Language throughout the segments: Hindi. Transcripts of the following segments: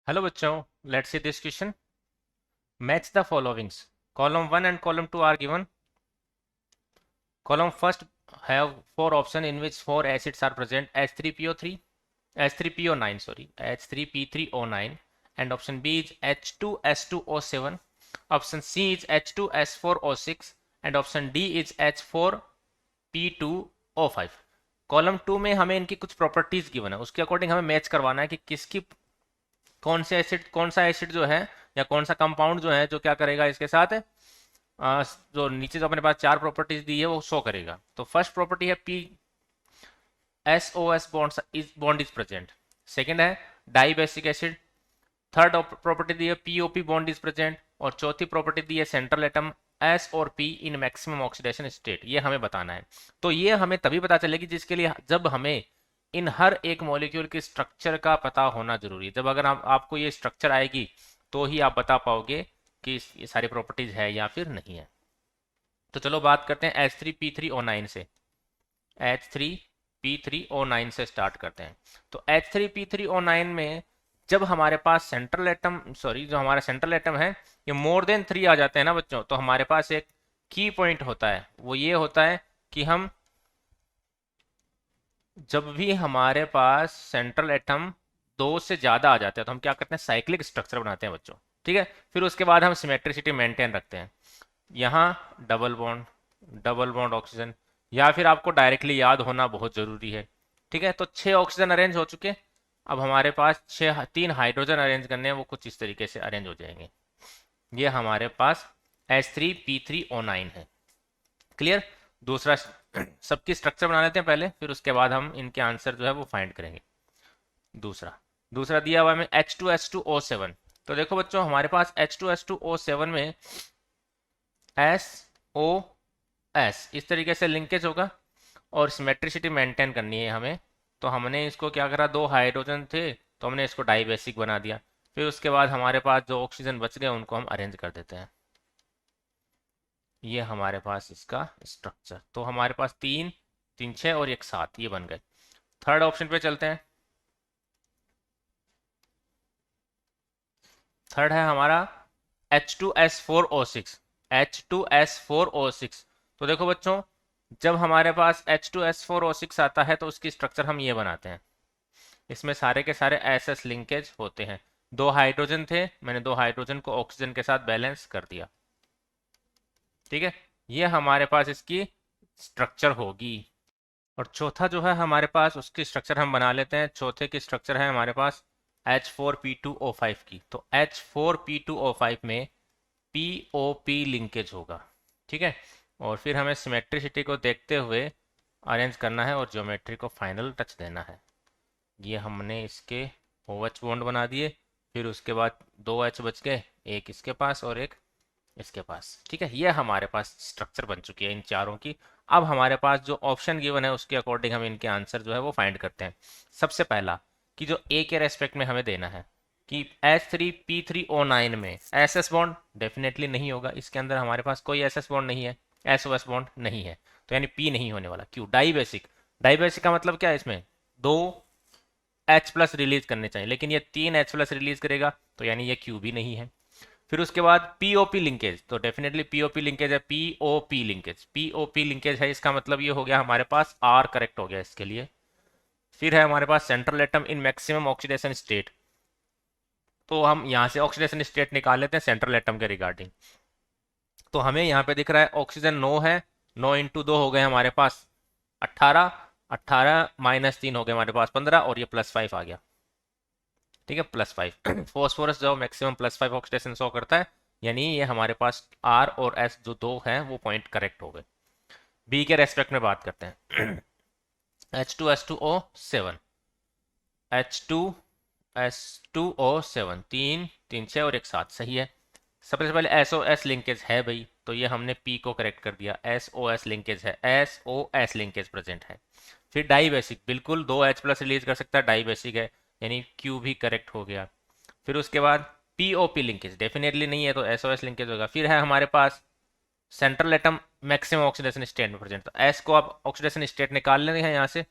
Hello bachcho, let's see this question. Match the followings. Column 1 and column 2 are given. Column first have four options in which four acids are present: H3PO3, H3PO9, sorry, H3P3O9, and option B is H2S2O7, option C is H2S4O6, and option D is H4P2O5. Column 2 में हमें इनकी कुछ प्रॉपर्टीज गिवन है, उसके अकॉर्डिंग हमें मैच करवाना है कि किसकी कौन सा एसिड जो है या कौन सा कंपाउंड जो है जो क्या करेगा इसके साथ जो नीचे जो अपने पास चार प्रॉपर्टीज दी है वो शो करेगा। तो फर्स्ट प्रॉपर्टी है P S O S bond is present. Second है di basic acid. Third property दी है पीओपी बॉन्ड इज प्रेजेंट। और चौथी प्रॉपर्टी दी है सेंट्रल एटम एस और P in maximum oxidation state. ये हमें बताना है। तो ये हमें तभी पता चलेगी जिसके लिए जब हमें इन हर एक मॉलिक्यूल के स्ट्रक्चर का पता होना जरूरी है। जब अगर आपको ये स्ट्रक्चर आएगी तो ही आप बता पाओगे कि ये सारी प्रॉपर्टीज है या फिर नहीं है। तो चलो बात करते हैं H3P3O9 से। H3P3O9 से स्टार्ट करते हैं। तो H3P3O9 में जब हमारे पास सेंट्रल एटम जो हमारा सेंट्रल एटम है ये मोर देन 3 आ जाते हैं ना बच्चों, तो हमारे पास एक की पॉइंट होता है। वो ये होता है कि हम जब भी हमारे पास सेंट्रल एटम 2 से ज़्यादा आ जाते हैं तो हम क्या करते हैं, साइक्लिक स्ट्रक्चर बनाते हैं बच्चों। ठीक है, फिर उसके बाद हम सिमेट्रिसिटी मेंटेन रखते हैं। यहाँ डबल बॉन्ड ऑक्सीजन, या फिर आपको डायरेक्टली याद होना बहुत ज़रूरी है। ठीक है, तो 6 ऑक्सीजन अरेंज हो चुके। अब हमारे पास 3 हाइड्रोजन अरेंज करने हैं, वो कुछ इस तरीके से अरेंज हो जाएंगे। ये हमारे पास H3P3O9 है। क्लियर। दूसरा सबकी स्ट्रक्चर बना लेते हैं पहले, फिर उसके बाद हम इनके आंसर जो है वो फाइंड करेंगे। दूसरा दूसरा दिया हुआ है H2S2O7। तो देखो बच्चों हमारे पास H2S2O7 में SOS इस तरीके से लिंकेज होगा और सिमेट्रिसिटी मेंटेन करनी है हमें। तो हमने इसको क्या करा, 2 हाइड्रोजन थे तो हमने इसको डाई बेसिक बना दिया। फिर उसके बाद हमारे पास जो ऑक्सीजन बच गए उनको हम अरेंज कर देते हैं। ये हमारे पास इसका स्ट्रक्चर। तो हमारे पास 3 3 6 और 1 7 ये बन गए। थर्ड ऑप्शन पे चलते हैं। थर्ड है हमारा H2S4O6। H2S4O6। तो देखो बच्चों जब हमारे पास H2S4O6 आता है तो उसकी स्ट्रक्चर हम ये बनाते हैं। इसमें सारे के सारे SS लिंकेज होते हैं। 2 हाइड्रोजन थे, मैंने 2 हाइड्रोजन को ऑक्सीजन के साथ बैलेंस कर दिया। ठीक है, ये हमारे पास इसकी स्ट्रक्चर होगी। और चौथा जो है हमारे पास उसकी स्ट्रक्चर हम बना लेते हैं। चौथे की स्ट्रक्चर है हमारे पास H4P2O5 की। तो H4P2O5 में POP लिंकेज होगा। ठीक है, और फिर हमें सिमेट्रिसिटी को देखते हुए अरेंज करना है और ज्योमेट्री को फाइनल टच देना है। ये हमने इसके OH बॉन्ड बना दिए। फिर उसके बाद 2 H बच गए, एक इसके पास और एक इसके पास। ठीक है, ये हमारे पास स्ट्रक्चर बन चुकी है इन चारों की। अब हमारे पास जो ऑप्शन गिवन है उसके अकॉर्डिंग हम इनके आंसर जो है वो फाइंड करते हैं। सबसे पहला कि जो ए के रेस्पेक्ट में हमें देना है कि H3P3O9 में SS बॉन्ड डेफिनेटली नहीं होगा। इसके अंदर हमारे पास कोई SS बॉन्ड नहीं है, SOS बॉन्ड नहीं है, तो यानी P नहीं होने वाला। क्यों? Die basic. डाई बेसिक का मतलब क्या है, इसमें 2 H प्लस रिलीज करने चाहिए, लेकिन ये 3 H प्लस रिलीज करेगा, तो यानी ये Q भी नहीं है। फिर उसके बाद पीओपी लिंकेज, तो डेफिनेटली पीओपी लिंकेज है। पीओपी लिंकेज, पीओपी लिंकेज है, इसका मतलब ये हो गया हमारे पास आर करेक्ट हो गया इसके लिए। फिर है हमारे पास central atom in maximum oxidation state. तो हम यहाँ से ऑक्सीडेशन स्टेट निकाल लेते हैं सेंट्रल एटम के रिगार्डिंग। तो हमें यहाँ पे दिख रहा है ऑक्सीजन 9 है, 9 इंटू 2 हो गए हमारे पास 18, 18 माइनस 3 हो गए हमारे पास 15, और ये +5 आ गया। ठीक है, +5। फॉस्फोरस जो मैक्सिमम +5 ऑक्सीडेशन शो करता है, यानी ये हमारे पास आर और एस जो 2 हैं वो पॉइंट करेक्ट हो गए। बी के रेस्पेक्ट में बात करते हैं। H2S2O7, H2S2O7 3 3 6 और 1 7 सही है। सबसे पहले SOS लिंकेज है भाई, तो ये हमने P को करेक्ट कर दिया। SOS लिंकेज है, SOS लिंकेज प्रेजेंट है। फिर डाई बेसिक, बिल्कुल 2 H प्लस रिलीज कर सकता है, डाई बेसिक है, यानी Q भी करेक्ट हो गया। फिर उसके बाद POP लिंकेज डेफिनेटली नहीं है, तो SOS लिंकेज होगा। फिर है हमारे पास central atom maximum oxidation state में प्रेजेंट, तो S को आप ऑक्सीडेशन स्टेट निकाल लेंगे हैं यहाँ से,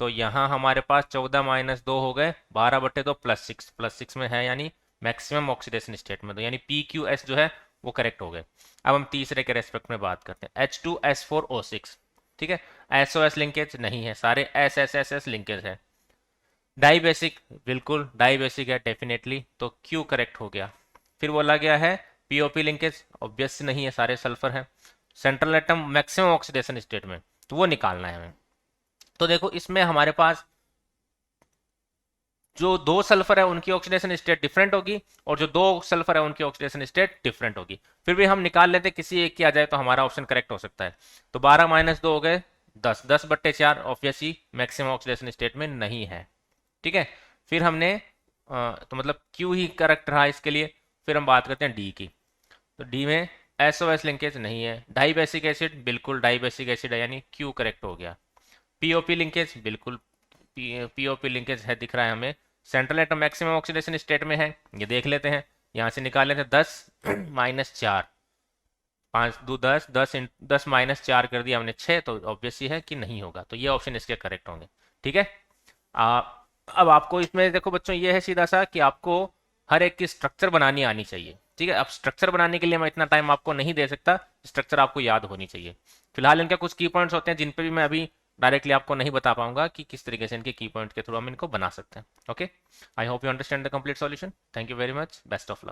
तो यहाँ हमारे पास 14 माइनस 2 हो गए 12/2 +6 में है, यानी मैक्सिमम ऑक्सीडेशन स्टेट में, तो यानी PQS जो है वो करेक्ट हो गए। अब हम तीसरे के रेस्पेक्ट में बात करते हैं, H2S4O6। ठीक है, SOS लिंकेज नहीं है, सारे SSSS लिंकेज है। डाई बेसिक, बिल्कुल डाई बेसिक है डेफिनेटली, तो Q करेक्ट हो गया। फिर बोला गया है POP लिंकेज, ऑब्वियस नहीं है, सारे सल्फर है। Central atom maximum oxidation state में, तो वो निकालना है हमें। तो देखो इसमें हमारे पास जो दो सल्फर है उनकी ऑक्सीडेशन स्टेट डिफरेंट होगी, और जो दो सल्फर है उनकी ऑक्सीडेशन स्टेट डिफरेंट होगी। फिर भी हम निकाल लेते, किसी एक की आ जाए तो हमारा ऑप्शन करेक्ट हो सकता है। तो 12 माइनस 2 हो गए 10, 10/4 ऑब्वियसली मैक्सिमम ऑक्सीडेशन स्टेट में नहीं है। ठीक है, फिर हमने तो मतलब क्यू ही करेक्ट रहा इसके लिए। फिर हम बात करते हैं डी की, तो डी में SOS लिंकेज नहीं है। डाई बेसिक एसिड, बिल्कुल डाई बेसिक एसिड है, यानी क्यू करेक्ट हो गया। POP लिंकेज, बिल्कुल POP लिंकेज है, दिख रहा है हमें। Central atom maximum oxidation state में है, ये देख लेते हैं, यहाँ से निकाल लेते हैं। 10 माइनस 4, 5 2 10, 10 माइनस 4 कर दिया हमने 6, तो ऑब्वियस ही है कि नहीं होगा, तो ये ऑप्शन इसके करेक्ट होंगे। ठीक है, आ, अब आपको इसमें देखो बच्चों, ये है सीधा सा कि आपको हर एक की स्ट्रक्चर बनानी आनी चाहिए। ठीक है, अब स्ट्रक्चर बनाने के लिए मैं इतना टाइम आपको नहीं दे सकता, स्ट्रक्चर आपको याद होनी चाहिए। फिलहाल इनके कुछ की पॉइंट्स होते हैं जिन पे भी मैं अभी डायरेक्टली आपको नहीं बता पाऊंगा कि किस तरीके से इनके की पॉइंट के थ्रू हम इनको बना सकते हैं। Okay, I hope you understand the complete solution. Thank you very much, best of luck.